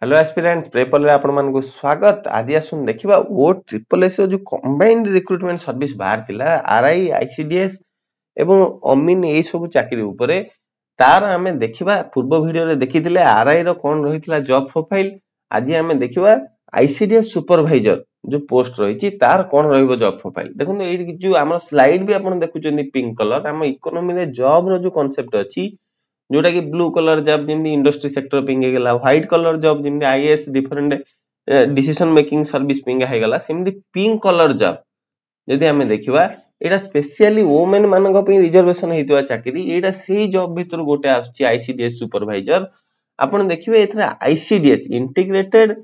Hello aspirants प्रेपल रे आपण मानकु स्वागत। आज आसुन देखिबा ओ ट्रिपल एस जो कंबाइंड रिक्रुटमेंट सर्विस बाहर थिला आरआई आईसीडीएस एवं अमीन ए सब चाकरी ऊपर तार आमे देखिबा। पूर्व वीडियो रे देखिथिले आरआई रो कोन रहितला जॉब प्रोफाइल। आज आमे देखिबा आईसीडीएस सुपरवाइजर जो पोस्ट रहिछि तार कोन रहइबो जॉब प्रोफाइल। देखुन ए जो हमर स्लाइड भी आपण देखुचनी पिंक कलर हम इकोनॉमी रे जॉब रो जो कांसेप्ट अछि जोटा कि ब्लू कलर जॉब जिंदी इंडस्ट्री सेक्टर पिंग हे गला, व्हाइट कलर जॉब जिंदी IAS different decision making service पिंग हे गला, सेमदी पिंक कलर जॉब यदि हमें देखिबा एटा स्पेशली वुमेन मानक पे रिजर्वेशन हेतुआ चाकरी। एटा सेही जॉब भीतर गोटे आछि आईसीडीएस सुपरवाइजर। आपण देखिबे एथरा ICDS integrated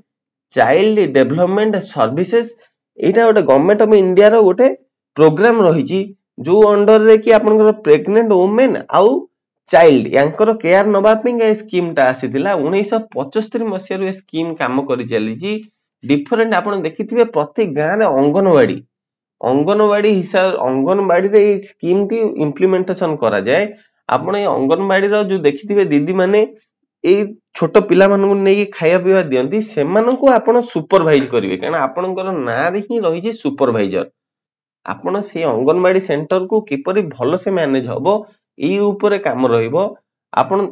child development services एटा गोटे गवर्नमेंट ऑफ इंडिया रो गोटे प्रोग्राम रहिछि जो अंडर रे कि आपनकर प्रेग्नेंट वुमेन आउ चाइल्ड यांकर केयर नबा पिंग ए स्कीम ता आसीथिला 1975 मसिया रो स्कीम काम करि चलीछि। डिफरेंट आपण देखिथिबे प्रति गां रे अंगनवाड़ी हिसाब अंगनवाड़ी रे ए स्कीम टी इंप्लीमेंटेशन करा जाय। आपण ए अंगनवाड़ी रो जो देखिथिबे दीदी माने ए छोट पिला मानकु नेकी खाया पिया दियंती सेमानकु आपण सुपरवाइज करिवे कारण आपनकर ना रे ही रहिछि सुपरवाइजर। आपण से अंगनवाड़ी सेंटर को किपरि भलो से मैनेज हबो ई ऊपर काम रहिबो। आपण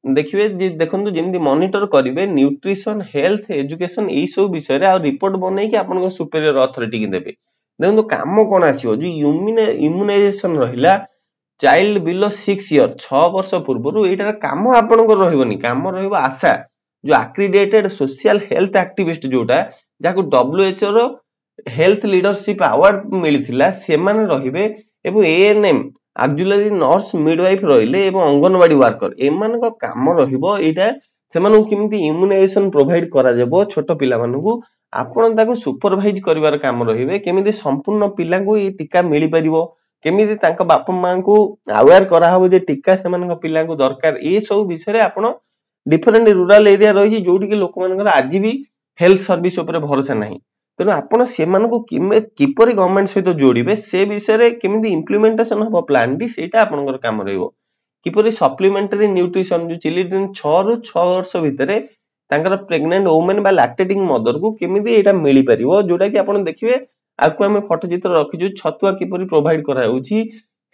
देखिबे जे देखंतु जेमि मॉनिटर करिवे न्यूट्रिशन हेल्थ एजुकेशन ई सब विषय रे आ रिपोर्ट बनै कि आपन सुपीरियर अथॉरिटी के देबे। देखंतु काम कोन आसीबो जो इम्यूनाइजेशन रहिला चाइल्ड बिलो 6 इयर 6 वर्ष पूर्वरु एटार काम आपन को रहिबोनी। काम रहिबो आशा जो एक्रीडेटेड सोशल हेल्थ एक्टिविस्ट जोटा जाको डब्ल्यूएचओ रो हेल्थ लीडरशिप अवार्ड मिलिथिला सेमान रहिबे एवं एएनएम एक्चुअली नर्स मिडवाइफ रहिले एवं अंगनवाड़ी वर्कर एमान को काम रहिबो। एटा सेमानु किमिति इम्यूनाइजेशन प्रोवाइड करा जेबो छोट पिला मानकु आपण ताको सुपरवाइज करिवार काम रहिबे। केमिति संपूर्ण पिला को ए टीका मिली परिबो, केमिति तांका बापा मां को अवेयर करा हबो जे टीका सेमान को पिला को दरकार। ए सब विषय रे आपण डिफरेंट रूरल एरिया रहिछि जोटी कि लोक मानकर आज भी हेल्थ सर्विस ऊपर भरोसा नाही। तेणु आपण सेमानकु किपरि गवर्नमेंट सहित जोड़िबे से विषय रे केमिति इंप्लीमेंटेशन हबो प्लान टी सेटा आपनकर काम रहिबो। किपरि सप्लीमेंटरी न्यूट्रिशन जो चिल्ड्रन 6 रु 6 वर्ष भितरे तांकर प्रेग्नेंट वुमेन बा लैक्टेटिंग मदर को केमिति एटा मिली परिबो जोटा कि आपण देखिबे आकु हमें फोटो चित्र रखिजु छतुआ किपरि प्रोवाइड करा होउची।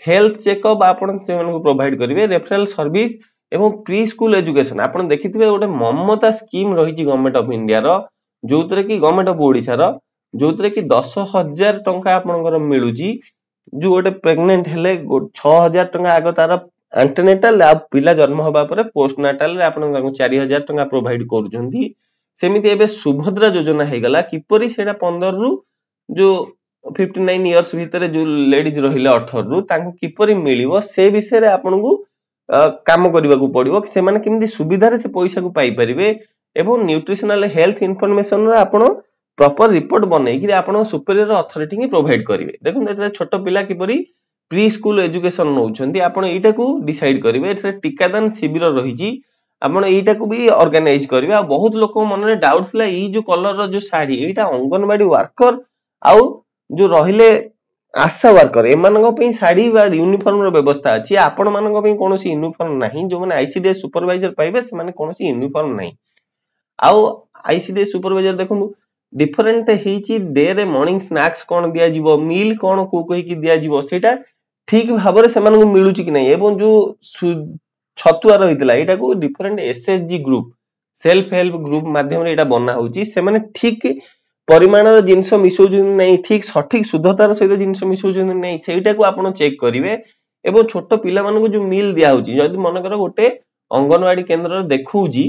हेल्थ चेकअप आपण सेमानकु प्रोवाइड करिवे, रेफरल सर्विस एवं प्री स्कूल एजुकेशन आपण देखिथिबे गोटे ममता स्कीम रहिची गवर्नमेंट ऑफ इंडिया रो जोतरे कि गवर्नमेंट ऑफ ओडिसा रो जोतरे कि 10,000 टंका आपनकर मिलुची। जो गोटे प्रेग्नेंट हेले 6,000 टंका आगो तार एंटीनेटल आ पिला जन्म होबा परे पोस्टनाटल रे आपन 4,000 टंका प्रोवाइड करूछंती। सेमिति एबे सुभद्रा योजना हे गला किपरि सेटा 15 रु जो 59 इयर्स भीतर जो लेडीज रहिले 18 रु तांको किपरि मिलिवो से विषय रे आपनकु काम करबाकू पड़िबो। से माने किमिति सुविधा रे से पैसा को पाई परिबे एवं न्यूट्रिशनल हेल्थ इंफॉर्मेशन रे आपण प्रॉपर रिपोर्ट बनै कि आपण सुपीरियर अथॉरिटी के प्रोवाइड करिवे। देखुन एटा छोट पिला किपरि प्री स्कूल एजुकेशन नउछंती आपण एटा को डिसाइड करिवे। एटा टीकादान शिविर रहिजी आपण एटा को भी ऑर्गेनाइज करिवे। आ बहुत लोक मन रे डाउट्स ला ई जो कलर रो जो साड़ी एटा अंगनवाड़ी वर्कर आउ जो रहिले आशा वर्कर एमानक पे साड़ी बा यूनिफॉर्म रो व्यवस्था अछि। आपण मानक पे कोनोसी यूनिफॉर्म नाही। जो माने आईसीडीएस सुपरवाइजर पाइबे से माने कोनोसी यूनिफॉर्म नाही। आउ आईसीडीएस सुपरवाइजर देखनु डिफरेंट हेची डे रे मॉर्निंग स्नैक्स कोन दिया जिवो, मील कोन को कहि कि दिया जिवो सेटा ठीक भाबरे सेमानकु मिलुची कि नै। एवं जो छतुआ रहितला एटा को different SHG group self help group माध्यम रे एटा बना होउची। से माने ठीक परिमाणर जिंस मिसौजन नै, ठीक सठिक शुद्धतार सहित जिंस मिसौजन नै सेटा को आपण चेक करिवे। एवं छोट पिला मानकु जो मील दिया होउची जदि मन कर गोटे अंगनवाड़ी केंद्र देखौजी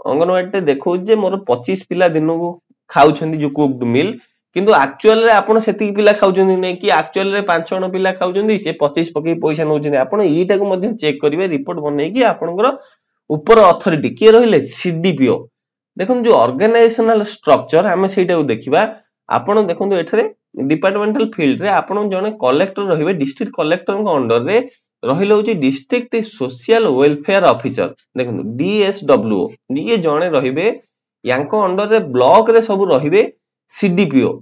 अंगनवाड़ी ते देखौजी जे मोर 25 पिला दिनको खाउछंती जो कुक्ड मील किंतु एक्चुअल रे आपण सेति पिला खाउछंती नै कि एक्चुअल रे 5 जण पिला खाउछंती से 25 पकई पैसा नउछंती। आपण एटा को मध्ये चेक करिवे रिपोर्ट बनै कि आपनकर ऊपर अथॉरिटी के रहिले सीडीपीओ। देखन जो ऑर्गेनाइजेशनल स्ट्रक्चर हमें सेटा को देखिबा। आपण देखंतु एठरे डिपार्टमेंटल फील्ड रे आपण जने कलेक्टर रहिबे। डिस्ट्रिक्ट कलेक्टर को अंडर रे रहिले होची डिस्ट्रिक्ट सोशल वेलफेयर ऑफिसर। देखंतु डीएसडब्ल्यूओ ये जने रहिबे। यांको अंडर रे ब्लॉक रे सब रहिबे CDPO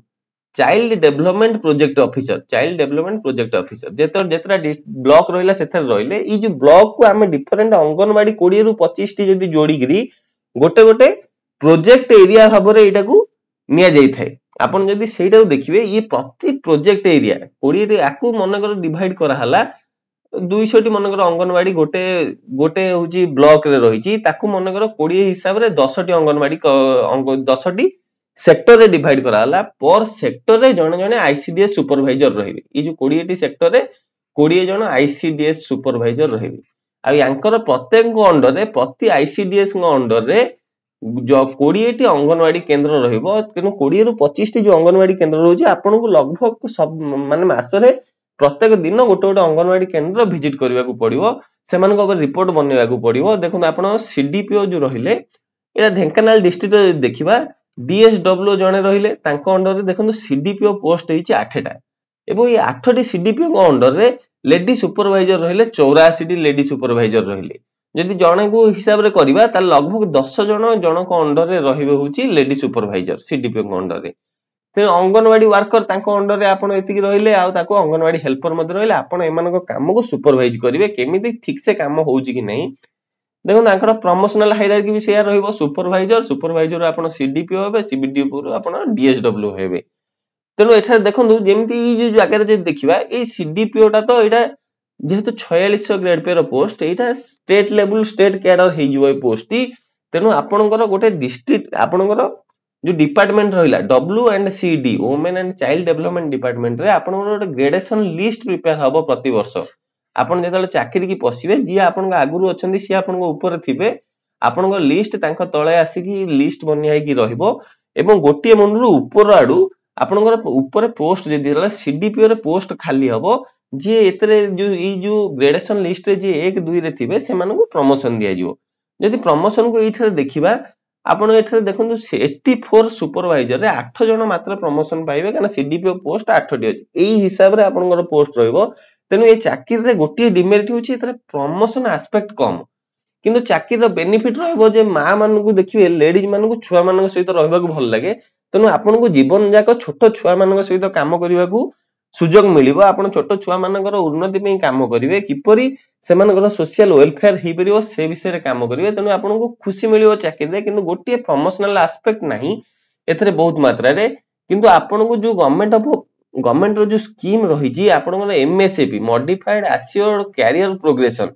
child development project officer. Child development project officer जेतरा ब्लॉक रहिला सेथर रहिले। ई जो ब्लॉक को हमें डिफरेंट अंगनवाड़ी 20 रु 25 टी जदी जोड़ी गिरी गोटे गोटे प्रोजेक्ट एरिया भाव में एटा को निया जाई थाए आपण जदि सेटा देखिबे ये प्रति प्रोजेक्ट एरिया 20 रे आकु मनकर डिवाइड करा हला 200 टी मनकर अंगनवाड़ी गोटे गोटे होची ब्लॉक रे रहिची ताकू मनकर 20 हिसाब रे 10 टी अंगनवाड़ी 10 टी सेक्टर रे डिवाइड करा हला पर सेक्टर रे जने जने आईसीडीएस सुपरवाइजर रहिबे ई जो 20 टी सेक्टर रे 20 जन आईसीडीएस सुपरवाइजर रहिबे आ यांकर प्रत्येक अंडर रे प्रति आईसीडीएस अंडर रे जो 20 टी अंगनवाड़ी केंद्र रहिबो तेनु 20 रु 25 टी जो अंगनवाड़ी केंद्र रहउची आपन को लगभग सब माने मास रे प्रत्येक दिन गोटे गोटे अंगनवाड़ी केंद्र विजिट करबा को पड़िबो सेमान को रिपोर्ट बनेबा को पड़िबो देखुन आपन सीडीपीओ जो रहिले एटा ढेंकानाल डिस्ट्रिक्ट रे देखिबा डीएसडब्ल्यू जने रहिले तांको अंडर रे देखुन सीडीपीओ पोस्ट हेची 8 टा एबो ये 8 टी सीडीपीओ को अंडर रे लेडी सुपरवाइजर रहिले 84 टी लेडी सुपरवाइजर रहिले जदि जने को हिसाब रे करबा त लगभग 10 जन को अंडर रे रहिबे होची लेडी सुपरवाइजर सीडीपीओ को अंडर रे ते अंगनवाड़ी वर्कर तांको अंडर रे आपण एतिकी रहिले आ ताको अंगनवाड़ी हेल्पर मध्ये रहिले आपण एमान को काम को सुपरवाइज करिवे केमिति ठीक से काम होउची कि नहीं देखो तांकर प्रमोशनल हायरार्की भी शेयर रहिबो सुपरवाइजर सुपरवाइजर आपण सीडीपीओ हेबे सीबीडीपीओ रो आपण डीएसडब्ल्यू हेबे तेनो एठा देखंतु जेमिति ई जो जागा रे देखिबा ए सीडीपीओ टा तो एटा जेहेतु 4600 ग्रेड पे रो पोस्ट एटा स्टेट लेवल स्टेट कैडर हे जिवो पोस्ट टी तेनो आपनकर गोटे डिस्ट्रिक्ट आपनकर जो डिपार्टमेंट रहिला W&CD women and child development department रे आपनकर गोटे ग्रेडेशन लिस्ट प्रिपेयर हबो प्रति वर्ष आपण जेतले चाकरी की पसिबे जी आपन आगुरु अछंदी सी आपन ऊपर थिबे आपन लिस्ट तांका तळे आसी की लिस्ट बनियाई की रहिबो एवं गोटिए मनरु ऊपर आडू आपनकर ऊपर पोस्ट जे दिला सीडीपीओ रे पोस्ट खाली हबो जे एतरे जो ई जो ग्रेडेशन लिस्ट रे जे 1 2 रे थिबे से मानको प्रमोशन दिया जिवो यदि प्रमोशन को एथरे देखिबा आपण एथरे देखंतु 84 सुपरवाइजर रे 8 जन मात्र प्रमोशन पाइबे काना सीडीपीओ पोस्ट 8 टी अछि एई हिसाब रे आपनकर पोस्ट रहइबो तेनु ए चाकरी रे गोटिए डिमेरिट होछि एथरे प्रमोशन एस्पेक्ट कम किंतु चाकरी रो बेनिफिट रहइबो जे मां मानकु देखिबे लेडीज मानकु छुआ मानक सहित रहबा को भल लागे तेनु आपन को जीवन जाक छोट छुआ मानक सहित काम करबा को सुजोग मिलिबो आपण छोट छुआ मानकर उन्नति पे काम करिवे किपरि सेमानकर सोशल वेलफेयर हे परिबो से विषय रे काम करिवे तेनु आपण को खुशी मिलिबो चाकरी रे किंतु गोटिए प्रमोशनल एस्पेक्ट नाही एथरे बहुत मात्रा रे किंतु आपण को जो गवर्नमेंट रो जो स्कीम रही जी आपण एमएसएपी मॉडिफाइड एश्योर्ड कैरियर प्रोग्रेशन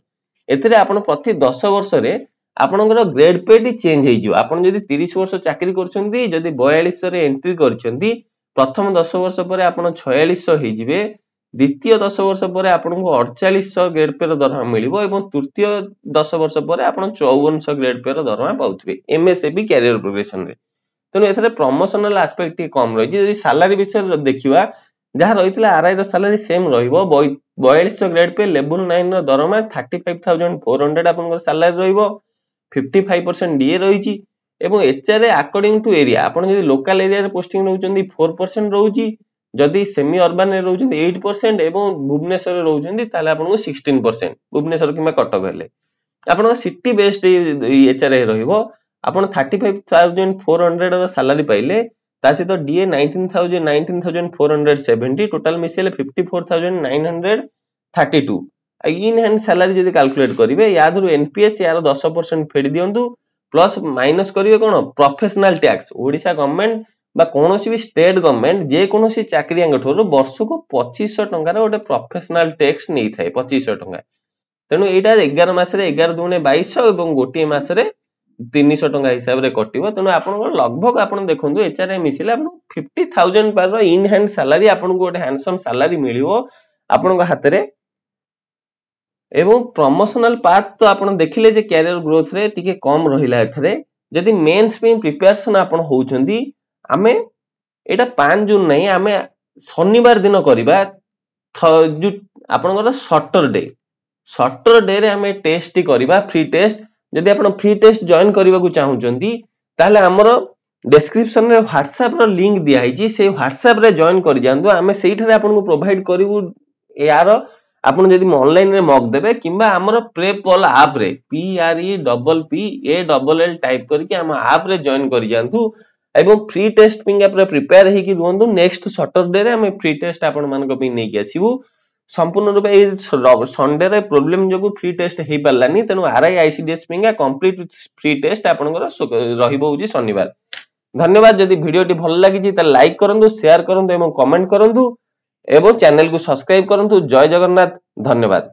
एथरे आपण प्रति 10 वर्ष रे आपनकर ग्रेड पे टी चेंज हे जिवो आपण जदी 30 वर्ष चाकरी करछंती जदी 42 रे एंट्री करछंती प्रथम 10 वर्ष पर आपण 4600 हे जिवे द्वितीय 10 वर्ष पर आपण को 4800 ग्रेड पे रो दरमा मिलिबो एवं तृतीय 10 वर्ष पर आपण 5400 ग्रेड पे रो दरमा पाउथबे एमएसएपी कैरियर प्रोग्रेशन रे तनो एथरे प्रमोशनल एस्पेक्ट टी कम रही जदी सैलरी विषय देखिबा जहा रहितला आरआई रो सैलरी सेम रहिबो 4200 ग्रेड पे लेवल 9 रो दरमा 35400 आपनकर सैलरी रहिबो 55% डीए रहिची एवं एचआर अकॉर्डिंग टू एरिया आपण जदी लोकल एरिया रे पोस्टिंग रहउचंदी 4% रहउची जदी सेमी अर्बन रे रहउचंदी 8% एवं भुवनेश्वर रे रहउचंदी ताले आपण को 16% भुवनेश्वर किमा कटक हेले आपण सिटी बेस्ड एचआर रहिबो आपण 35400 रो सैलरी पाइले ता सहित डीए 19470 टोटल मिसेले 54932 इन हैंड सैलरी जदी कैलकुलेट करिवे यादरु एनपीएस यार 10% फेडी दियंतु प्लस माइनस करिवे कोन प्रोफेशनल टैक्स ओडिसा गवर्नमेंट बा कोनोसी भी स्टेट गवर्नमेंट जे कोनोसी चाकरियांग ठोरो वर्ष को 2500 टंका रे ओटे प्रोफेशनल टैक्स नै थाए 2500 टंका तेनु एटा 11 मास रे 11 दुने 2200 एवं गोटी मास रे 300 टंका हिसाब रे कटिबो तेनु आपन लगभग आपन देखंतु एचआरए मिसिले आपन 50000 पर इन हैंड सैलरी आपन को ओटे हैंडसम सैलरी मिलिवो आपन को हाथ रे एवं प्रमोशनल पाथ तो आपण देखिले जे कैरियर ग्रोथ रे टिके कम रहिला एथरे जदी मेंस पे प्रिपरेशन आपण होउचंदी आमे एटा 5 जून नै आमे शनिवार दिन करिबा जो आपनकर सैटरडे रे आमे टेस्ट करिबा फ्री टेस्ट जदी आपण फ्री टेस्ट जॉइन करबा को चाहुचंदी ताले हमर डिस्क्रिप्शन रे WhatsApp रो लिंक दिया हिची से WhatsApp रे जॉइन कर जानदो आमे सेइठरे आपण को प्रोवाइड करिवु यार आपण जदी ऑनलाइन रे मॉक देबे किबा हमर प्रेपल ऐप रे PREPPALL टाइप करके हम ऐप रे जॉइन कर जानतु एवं फ्री टेस्ट पिंग ऐप रे प्रिपेयर हे कि रुंदु नेक्स्ट सैटरडे रे हम फ्री टेस्ट आपण मान को भी नै आसीबु संपूर्ण रूप संडे रे प्रोब्लेम जो फ्री टेस्ट हो पारानी तेणु RI ICDS complete free test आपंकर रही शनिवार। धन्यवाद। जदि वीडियोटी भल लगी लाइक करूँ, शेयर करूँ, कमेंट करूँ एवं चैनल को सब्सक्राइब करूँ। जय जगन्नाथ। धन्यवाद।